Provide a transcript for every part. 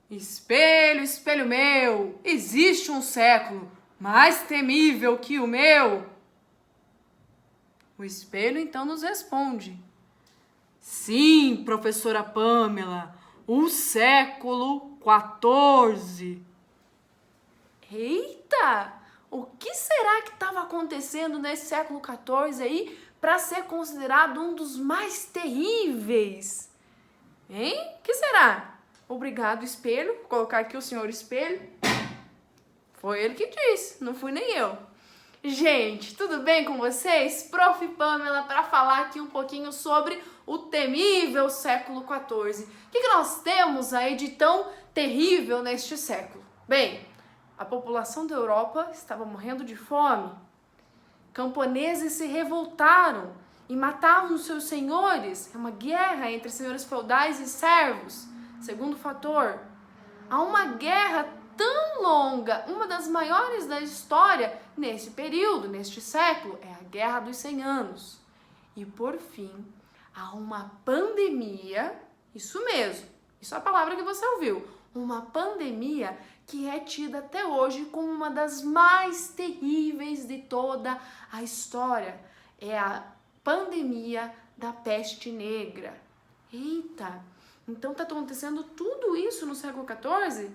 Espelho, espelho meu, existe um século mais temível que o meu? O espelho então nos responde: sim, professora Pamela, o século XIV. Eita! O que será que estava acontecendo nesse século XIV aí para ser considerado um dos mais terríveis? Hein? O que será? Obrigado, espelho. Vou colocar aqui o senhor espelho. Foi ele que disse, não fui nem eu. Gente, tudo bem com vocês? Prof. Pamela para falar aqui um pouquinho sobre o temível século XIV. O que nós temos aí de tão terrível neste século? Bem, a população da Europa estava morrendo de fome. Camponeses se revoltaram e matavam seus senhores. É uma guerra entre senhores feudais e servos. Segundo fator, há uma guerra tão longa, uma das maiores da história nesse período, neste século, é a Guerra dos 100 Anos. E por fim, há uma pandemia, isso mesmo, isso é a palavra que você ouviu, uma pandemia que é tida até hoje como uma das mais terríveis de toda a história. É a pandemia da peste negra. Eita! Então tá acontecendo tudo isso no século XIV?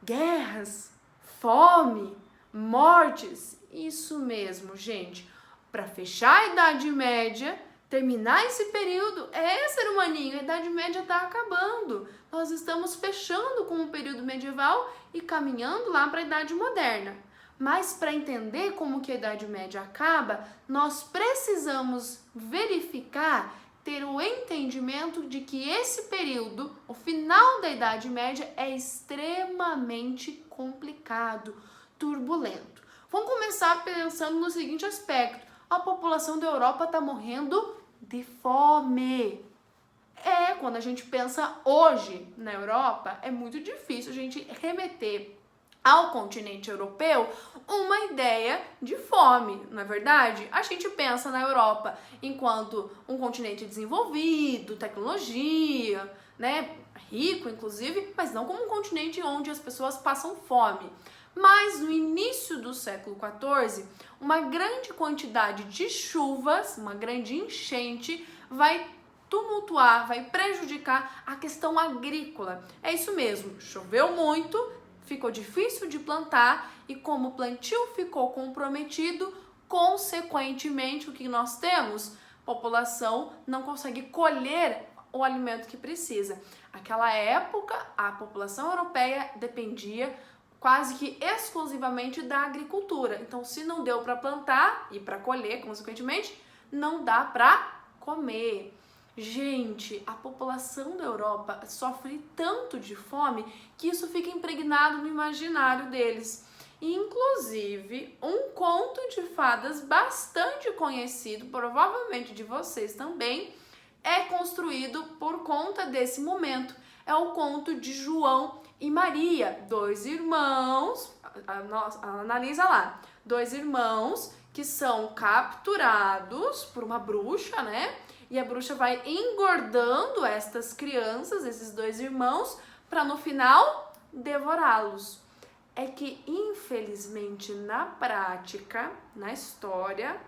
Guerras, fome, mortes, isso mesmo, gente. Para fechar a Idade Média, terminar esse período, ser humaninho, a Idade Média está acabando. Nós estamos fechando com o período medieval e caminhando lá para a Idade Moderna. Mas para entender como que a Idade Média acaba, nós precisamos verificar, ter o entendimento de que esse período, o final da Idade Média, é extremamente complicado, turbulento. Vamos começar pensando no seguinte aspecto: a população da Europa está morrendo de fome. Quando a gente pensa hoje na Europa, é muito difícil a gente remeter ao continente europeu uma ideia de fome, não é verdade? A gente pensa na Europa enquanto um continente desenvolvido, tecnologia, né, rico inclusive, mas não como um continente onde as pessoas passam fome. Mas no início do século XIV, uma grande quantidade de chuvas, uma grande enchente, vai tumultuar, vai prejudicar a questão agrícola. É isso mesmo, choveu muito, ficou difícil de plantar e como o plantio ficou comprometido, consequentemente, o que nós temos? A população não consegue colher o alimento que precisa. Naquela época, a população europeia dependia quase que exclusivamente da agricultura. Então, se não deu para plantar e para colher, consequentemente, não dá para comer. Gente, a população da Europa sofre tanto de fome que isso fica impregnado no imaginário deles. Inclusive, um conto de fadas bastante conhecido, provavelmente de vocês também, é construído por conta desse momento. É o conto de João e Maria, dois irmãos, analisa lá, dois irmãos que são capturados por uma bruxa, né? E a bruxa vai engordando estas crianças, esses dois irmãos, para no final devorá-los. É que, infelizmente, na prática, na história,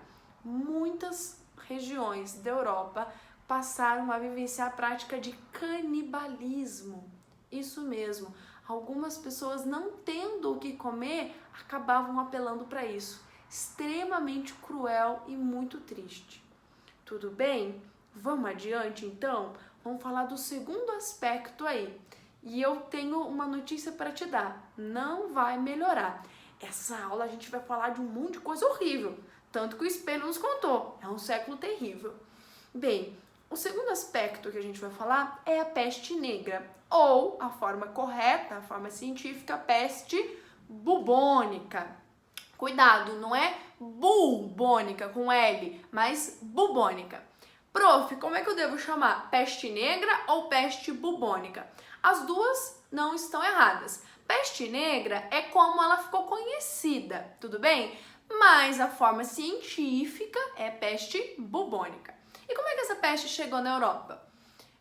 muitas regiões da Europa passaram a vivenciar a prática de canibalismo. Isso mesmo, algumas pessoas não tendo o que comer, acabavam apelando para isso. Extremamente cruel e muito triste. Tudo bem? Vamos adiante então? Vamos falar do segundo aspecto aí. E eu tenho uma notícia para te dar. Não vai melhorar. Essa aula a gente vai falar de um monte de coisa horrível. Tanto que o espelho nos contou. É um século terrível. Bem, o segundo aspecto que a gente vai falar é a peste negra. Ou, a forma correta, a forma científica, peste bubônica. Cuidado, não é bubônica com L, mas bubônica. Prof, como é que eu devo chamar? Peste negra ou peste bubônica? As duas não estão erradas. Peste negra é como ela ficou conhecida, tudo bem? Mas a forma científica é peste bubônica. E como é que essa peste chegou na Europa?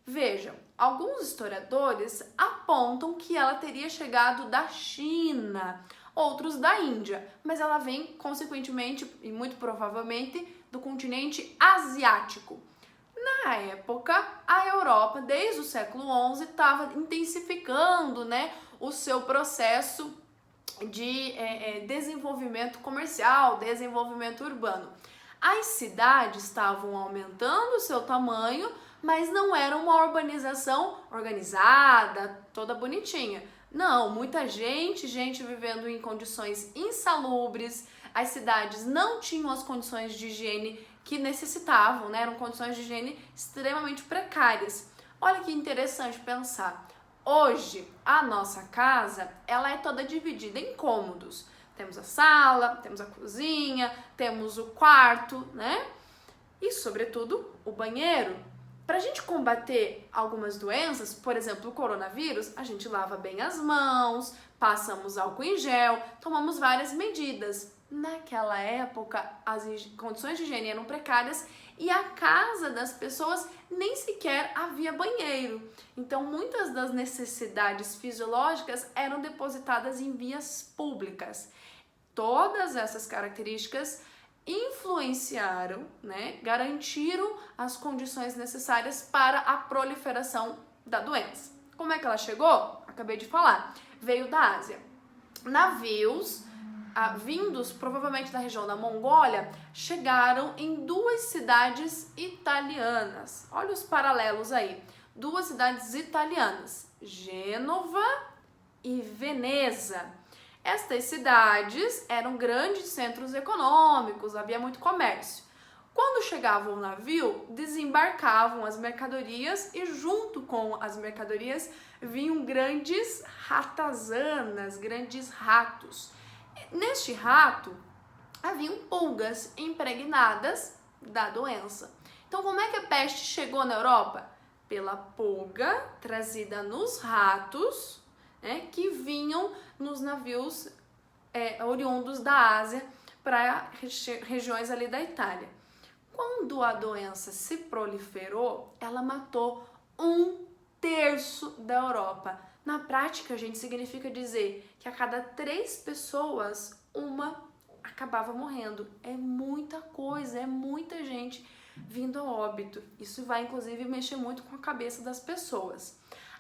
Vejam, alguns historiadores apontam que ela teria chegado da China, outros da Índia, mas ela vem, consequentemente, e muito provavelmente, do continente asiático. Na época, a Europa, desde o século XI, estava intensificando, né, o seu processo de desenvolvimento comercial, desenvolvimento urbano. As cidades estavam aumentando o seu tamanho, mas não era uma urbanização organizada, toda bonitinha. Não, muita gente vivendo em condições insalubres, as cidades não tinham as condições de higiene que necessitavam, né? Eram condições de higiene extremamente precárias. Olha que interessante pensar. Hoje, a nossa casa, ela é toda dividida em cômodos. Temos a sala, temos a cozinha, temos o quarto, né? E, sobretudo, o banheiro. Para a gente combater algumas doenças, por exemplo, o coronavírus, a gente lava bem as mãos, passamos álcool em gel, tomamos várias medidas. Naquela época, as condições de higiene eram precárias e a casa das pessoas nem sequer havia banheiro. Então, muitas das necessidades fisiológicas eram depositadas em vias públicas. Todas essas características influenciaram, né, garantiram as condições necessárias para a proliferação da doença. Como é que ela chegou? Acabei de falar. Veio da Ásia. Navios vindos provavelmente da região da Mongólia chegaram em duas cidades italianas. Olha os paralelos aí. Duas cidades italianas, Gênova e Veneza. Estas cidades eram grandes centros econômicos, havia muito comércio. Quando chegava o navio, desembarcavam as mercadorias e junto com as mercadorias vinham grandes ratazanas, grandes ratos. Neste rato, haviam pulgas impregnadas da doença. Então, como é que a peste chegou na Europa? Pela pulga trazida nos ratos, né, que vinham nos navios oriundos da Ásia para regiões ali da Itália. Quando a doença se proliferou, ela matou 1/3 da Europa. Na prática, gente, significa dizer que a cada 3 pessoas, uma acabava morrendo. É muita coisa, é muita gente vindo a óbito. Isso vai, inclusive, mexer muito com a cabeça das pessoas.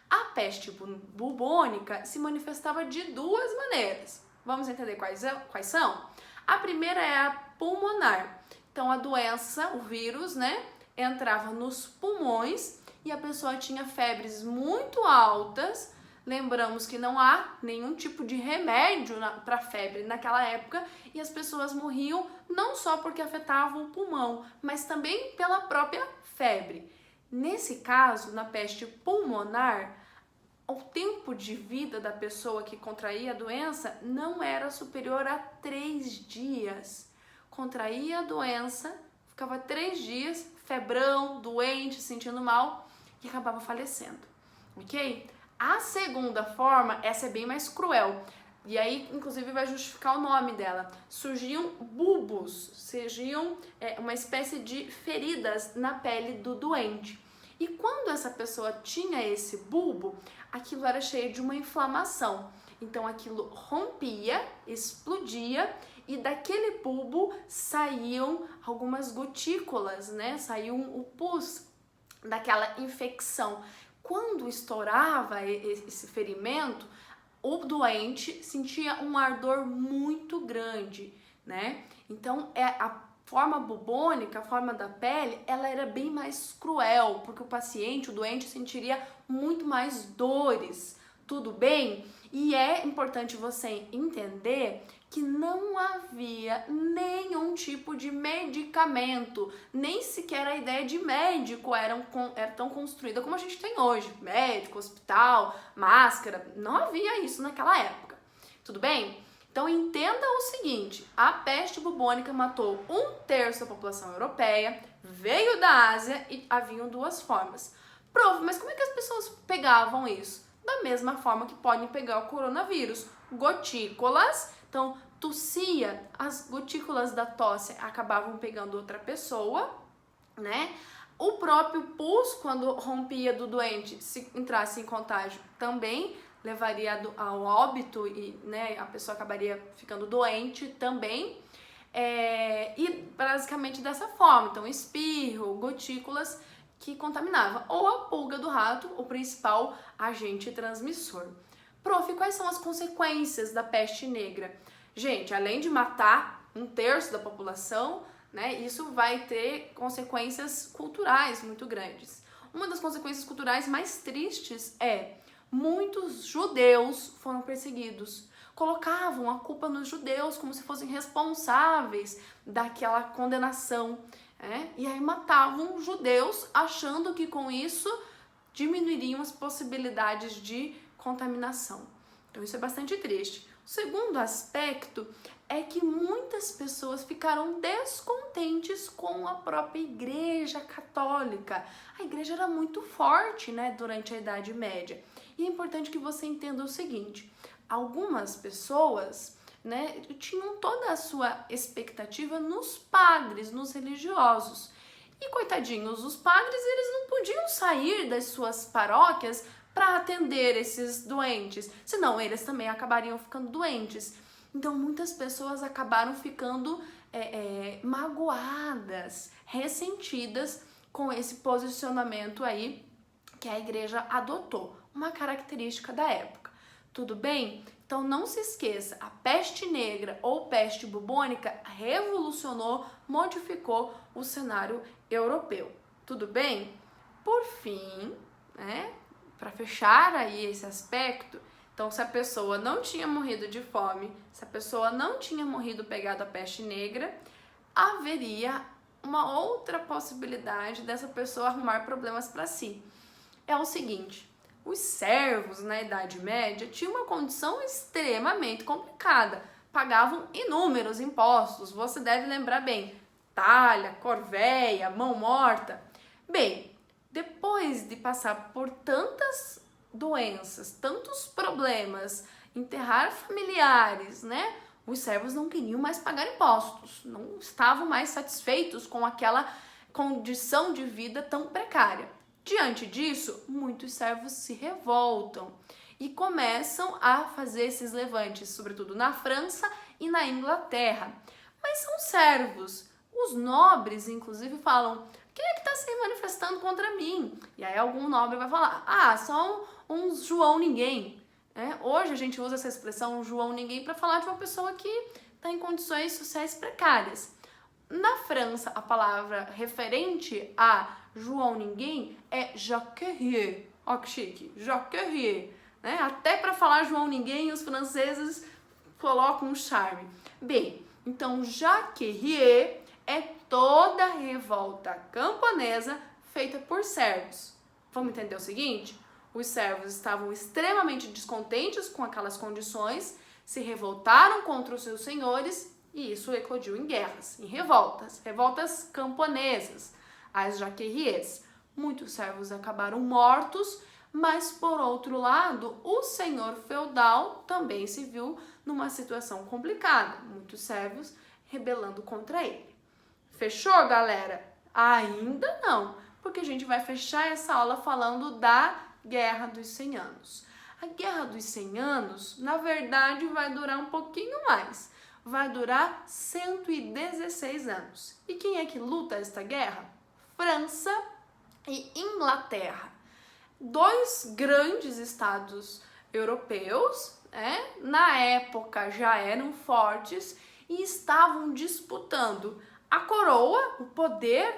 A peste bubônica se manifestava de duas maneiras. Vamos entender quais são? A primeira é a pulmonar. Então, a doença, o vírus, né, entrava nos pulmões e a pessoa tinha febres muito altas. Lembramos que não há nenhum tipo de remédio para febre naquela época e as pessoas morriam não só porque afetavam o pulmão, mas também pela própria febre. Nesse caso, na peste pulmonar, o tempo de vida da pessoa que contraía a doença não era superior a 3 dias. Contraía a doença, ficava 3 dias, febrão, doente, sentindo mal e acabava falecendo, ok? A segunda forma, essa é bem mais cruel, e aí inclusive vai justificar o nome dela. Surgiam bulbos, surgiam uma espécie de feridas na pele do doente. E quando essa pessoa tinha esse bulbo, aquilo era cheio de uma inflamação. Então aquilo rompia, explodia e daquele bulbo saíam algumas gotículas, né? Saiu o pus daquela infecção. Quando estourava esse ferimento, o doente sentia um ardor muito grande, né? Então, a forma bubônica, a forma da pele, ela era bem mais cruel, porque o paciente, o doente, sentiria muito mais dores. Tudo bem? E é importante você entender que não havia nenhum tipo de medicamento, nem sequer a ideia de médico era tão construída como a gente tem hoje. Médico, hospital, máscara, não havia isso naquela época. Tudo bem? Então entenda o seguinte, a peste bubônica matou 1/3 da população europeia, veio da Ásia e haviam duas formas. Mas como é que as pessoas pegavam isso? Da mesma forma que podem pegar o coronavírus, gotículas. Então, tossia, as gotículas da tosse acabavam pegando outra pessoa, né? O próprio pus, quando rompia do doente, se entrasse em contágio, também levaria ao óbito e, né, a pessoa acabaria ficando doente também. E basicamente dessa forma, então espirro, gotículas que contaminavam, ou a pulga do rato, o principal agente transmissor. Prof, quais são as consequências da peste negra? Gente, além de matar 1/3 da população, né, isso vai ter consequências culturais muito grandes. Uma das consequências culturais mais tristes é muitos judeus foram perseguidos. Colocavam a culpa nos judeus como se fossem responsáveis daquela condenação. E aí matavam judeus achando que com isso diminuiriam as possibilidades de contaminação. Então isso é bastante triste. O segundo aspecto é que muitas pessoas ficaram descontentes com a própria Igreja Católica. A igreja era muito forte, né, durante a Idade Média. E é importante que você entenda o seguinte: algumas pessoas, né, tinham toda a sua expectativa nos padres, nos religiosos. E coitadinhos, os padres, eles não podiam sair das suas paróquias para atender esses doentes, senão eles também acabariam ficando doentes. Então muitas pessoas acabaram ficando magoadas, ressentidas com esse posicionamento aí que a igreja adotou, uma característica da época. Tudo bem? Então não se esqueça, a peste negra ou peste bubônica revolucionou, modificou o cenário europeu. Tudo bem? Por fim, né, para fechar aí esse aspecto, então se a pessoa não tinha morrido de fome, se a pessoa não tinha morrido pegado a peste negra, haveria uma outra possibilidade dessa pessoa arrumar problemas para si. É o seguinte: os servos na Idade Média tinham uma condição extremamente complicada, pagavam inúmeros impostos, você deve lembrar bem, talha, corveia, mão morta. Bem, depois de passar por tantas doenças, tantos problemas, enterrar familiares, né? Os servos não queriam mais pagar impostos, não estavam mais satisfeitos com aquela condição de vida tão precária. Diante disso, muitos servos se revoltam e começam a fazer esses levantes, sobretudo na França e na Inglaterra. Mas são servos. Os nobres, inclusive, falam: quem é que está se manifestando contra mim? E aí algum nobre vai falar: são uns João Ninguém. Hoje a gente usa essa expressão João Ninguém para falar de uma pessoa que está em condições sociais precárias. Na França, a palavra referente a João Ninguém é Jacquerier. Ó que chique, Jacquerier. Até para falar João Ninguém, os franceses colocam um charme. Bem, então Jacquerier é toda a revolta camponesa feita por servos. Vamos entender o seguinte? Os servos estavam extremamente descontentes com aquelas condições, se revoltaram contra os seus senhores e isso eclodiu em guerras, em revoltas camponesas, as Jacqueriers. Muitos servos acabaram mortos, mas por outro lado, o senhor feudal também se viu numa situação complicada, muitos servos rebelando contra ele. Fechou, galera? Ainda não, porque a gente vai fechar essa aula falando da Guerra dos 100 Anos. A Guerra dos 100 Anos, na verdade, vai durar um pouquinho mais. Vai durar 116 anos. E quem é que luta esta guerra? França e Inglaterra. Dois grandes estados europeus, na época já eram fortes e estavam disputando a coroa, o poder,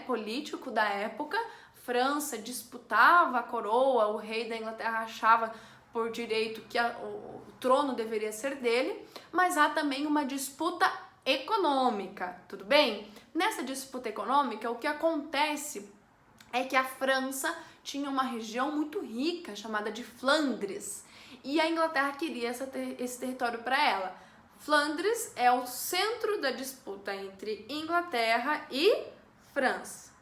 político da época. França disputava a coroa, o rei da Inglaterra achava por direito que o trono deveria ser dele, mas há também uma disputa econômica, tudo bem? Nessa disputa econômica, o que acontece é que a França tinha uma região muito rica chamada de Flandres e a Inglaterra queria esse território para ela. Flandres é o centro da disputa entre Inglaterra e França.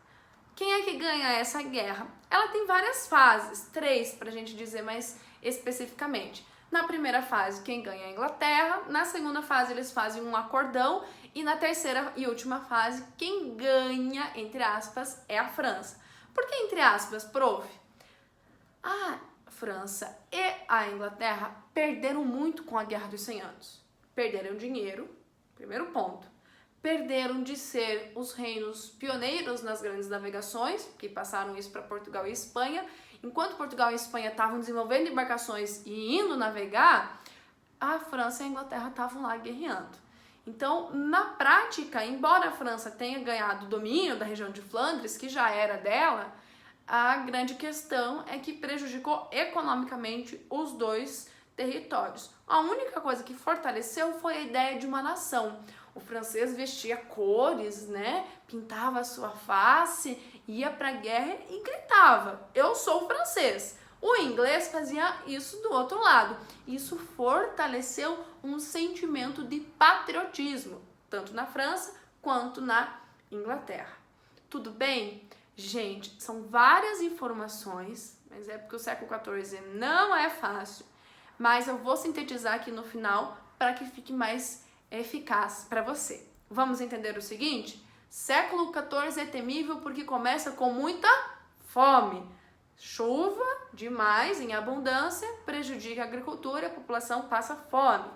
Quem é que ganha essa guerra? Ela tem várias fases, 3 para a gente dizer mais especificamente. Na primeira fase, quem ganha é a Inglaterra. Na segunda fase, eles fazem um acordão. E na terceira e última fase, quem ganha, entre aspas, é a França. Por que entre aspas, prof? A França e a Inglaterra perderam muito com a Guerra dos 100 Anos. Perderam dinheiro, primeiro ponto. Perderam de ser os reinos pioneiros nas grandes navegações, que passaram isso para Portugal e Espanha. Enquanto Portugal e Espanha estavam desenvolvendo embarcações e indo navegar, a França e a Inglaterra estavam lá guerreando. Então, na prática, embora a França tenha ganhado o domínio da região de Flandres, que já era dela, a grande questão é que prejudicou economicamente os dois territórios. A única coisa que fortaleceu foi a ideia de uma nação. O francês vestia cores, né? Pintava a sua face, ia pra guerra e gritava: eu sou francês. O inglês fazia isso do outro lado. Isso fortaleceu um sentimento de patriotismo, tanto na França quanto na Inglaterra. Tudo bem? Gente, são várias informações, mas é porque o século XIV não é fácil. Mas eu vou sintetizar aqui no final para que fique mais eficaz para você. Vamos entender o seguinte? Século XIV é temível porque começa com muita fome. Chuva demais, em abundância, prejudica a agricultura e a população passa fome.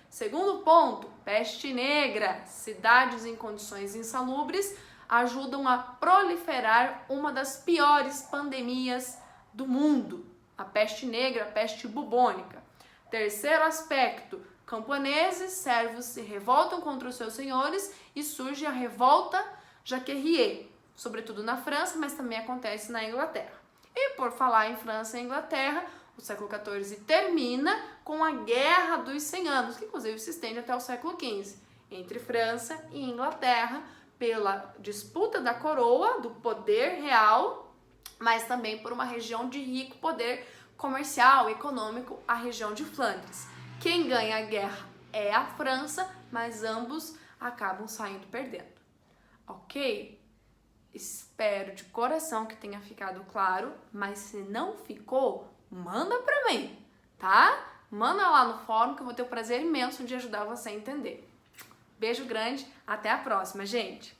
Segundo ponto, peste negra. Cidades em condições insalubres ajudam a proliferar uma das piores pandemias do mundo, a peste negra, a peste bubônica. Terceiro aspecto, camponeses, servos se revoltam contra os seus senhores e surge a revolta Jacquerie, sobretudo na França, mas também acontece na Inglaterra. E por falar em França e Inglaterra, o século XIV termina com a Guerra dos 100 Anos, que inclusive se estende até o século XV, entre França e Inglaterra, pela disputa da coroa, do poder real, mas também por uma região de rico poder comercial e econômico, a região de Flandres. Quem ganha a guerra é a França, mas ambos acabam saindo perdendo. Ok? Espero de coração que tenha ficado claro, mas se não ficou, manda pra mim, tá? Manda lá no fórum que eu vou ter o prazer imenso de ajudar você a entender. Beijo grande, até a próxima, gente!